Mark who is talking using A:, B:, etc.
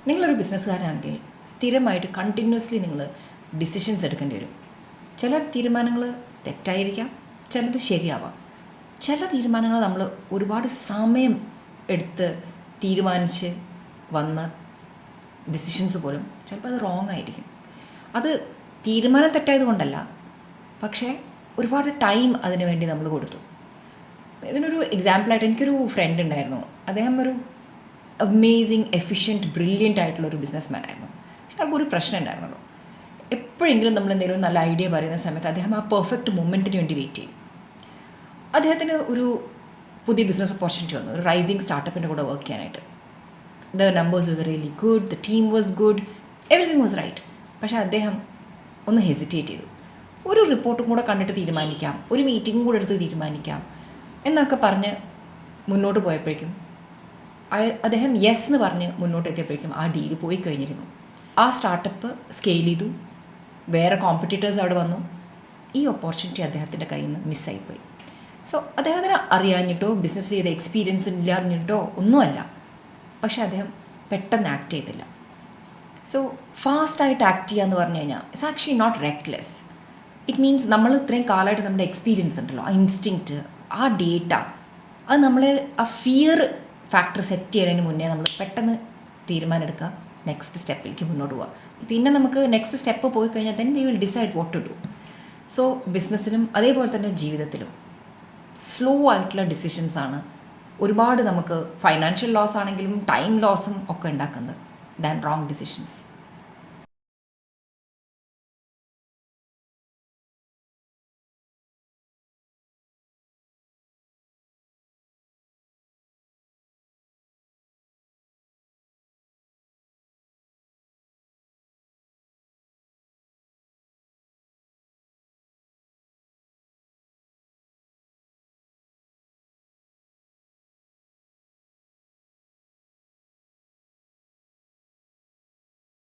A: നിങ്ങളൊരു ബിസിനസ്സുകാരാണെങ്കിൽ സ്ഥിരമായിട്ട് കണ്ടിന്യൂസ്ലി നിങ്ങൾ ഡിസിഷൻസ് എടുക്കേണ്ടി വരും. ചില തീരുമാനങ്ങൾ തെറ്റായിരിക്കാം, ചിലത് ശരിയാവാം. ചില തീരുമാനങ്ങൾ നമ്മൾ ഒരുപാട് സമയം എടുത്ത് തീരുമാനിച്ച് വന്ന ഡിസിഷൻസ് പോലും ചിലപ്പോൾ അത് റോങ് ആയിരിക്കും. അത് തീരുമാനം തെറ്റായത് കൊണ്ടല്ല, പക്ഷേ ഒരുപാട് ടൈം അതിനു വേണ്ടി നമ്മൾ കൊടുത്തു. ഇതിനൊരു എക്സാമ്പിളായിട്ട് എനിക്കൊരു ഫ്രണ്ട് ഉണ്ടായിരുന്നു. അദ്ദേഹം ഒരു അമേസിങ് എഫിഷ്യൻറ്റ് ബ്രില്യൻ്റ് ആയിട്ടുള്ളൊരു ബിസിനസ് മാൻ ആയിരുന്നു. പക്ഷെ അയാൾക്ക് ഒരു പ്രശ്നം ഉണ്ടായിരുന്നുള്ളൂ. എപ്പോഴെങ്കിലും നമ്മൾ എന്തെങ്കിലും നല്ല ഐഡിയ പറയുന്ന സമയത്ത് അദ്ദേഹം ആ പെർഫെക്റ്റ് മൊമെൻറ്റിന് വേണ്ടി വെയിറ്റ് ചെയ്യും. അദ്ദേഹത്തിന് ഒരു പുതിയ ബിസിനസ് ഓപ്പർച്യൂണിറ്റി വന്നു, ഒരു റൈസിങ് സ്റ്റാർട്ടപ്പിൻ്റെ കൂടെ വർക്ക് ചെയ്യാനായിട്ട്. The numbers were really good, the team was good, everything was right. പക്ഷേ അദ്ദേഹം ഒന്ന് ഹെസിറ്റേറ്റ് ചെയ്തു. ഒരു റിപ്പോർട്ടും കൂടെ കണ്ടിട്ട് തീരുമാനിക്കാം, ഒരു മീറ്റിംഗും കൂടെ എടുത്ത് തീരുമാനിക്കാം എന്നൊക്കെ പറഞ്ഞ് മുന്നോട്ട് പോയപ്പോഴേക്കും അദ്ദേഹം യെസ് എന്ന് പറഞ്ഞ് മുന്നോട്ട് എത്തിയപ്പോഴേക്കും ആ ഡീല് പോയി കഴിഞ്ഞിരുന്നു. ആ സ്റ്റാർട്ടപ്പ് സ്കെയിൽ ചെയ്തു, വേറെ കോമ്പറ്റീറ്റേഴ്സ് അവിടെ വന്നു. ഈ ഓപ്പർച്യൂണിറ്റി അദ്ദേഹത്തിൻ്റെ കയ്യിൽ നിന്ന് മിസ്സായിപ്പോയി. സോ അദ്ദേഹത്തിന് അറിയാഞ്ഞിട്ടോ ബിസിനസ് ചെയ്ത എക്സ്പീരിയൻസ് ഇല്ലാഞ്ഞിട്ടോ ഒന്നുമല്ല, പക്ഷേ അദ്ദേഹം പെട്ടെന്ന് ആക്ട് ചെയ്തില്ല. സോ ഫാസ്റ്റായിട്ട് ആക്ട് ചെയ്യുക എന്ന് പറഞ്ഞു കഴിഞ്ഞാൽ it's actually not reckless. It means നമ്മൾ ഇത്രയും കാലമായിട്ട് നമ്മുടെ എക്സ്പീരിയൻസ് ഉണ്ടല്ലോ, ആ ഇൻസ്റ്റിങ്ക്റ്റ്, ആ ഡേറ്റ, അത് നമ്മളെ ആ ഫിയർ ഫാക്ടർ സെറ്റ് ചെയ്യുന്നതിന് മുന്നേ നമ്മൾ പെട്ടെന്ന് തീരുമാനം എടുക്കുക, നെക്സ്റ്റ് സ്റ്റെപ്പിലേക്ക് മുന്നോട്ട് പോവുക. പിന്നെ നമുക്ക് നെക്സ്റ്റ് സ്റ്റെപ്പ് പോയി കഴിഞ്ഞാൽ then we will decide what to do. So ബിസിനസ്സിലും അതേപോലെ തന്നെ ജീവിതത്തിലും സ്ലോ ആയിട്ടുള്ള ഡിസിഷൻസാണ് ഒരുപാട് നമുക്ക് ഫൈനാൻഷ്യൽ ലോസ് ആണെങ്കിലും ടൈം ലോസും ഒക്കെ ഉണ്ടാക്കുന്നത് ദാൻ റോങ് ഡിസിഷൻസ്.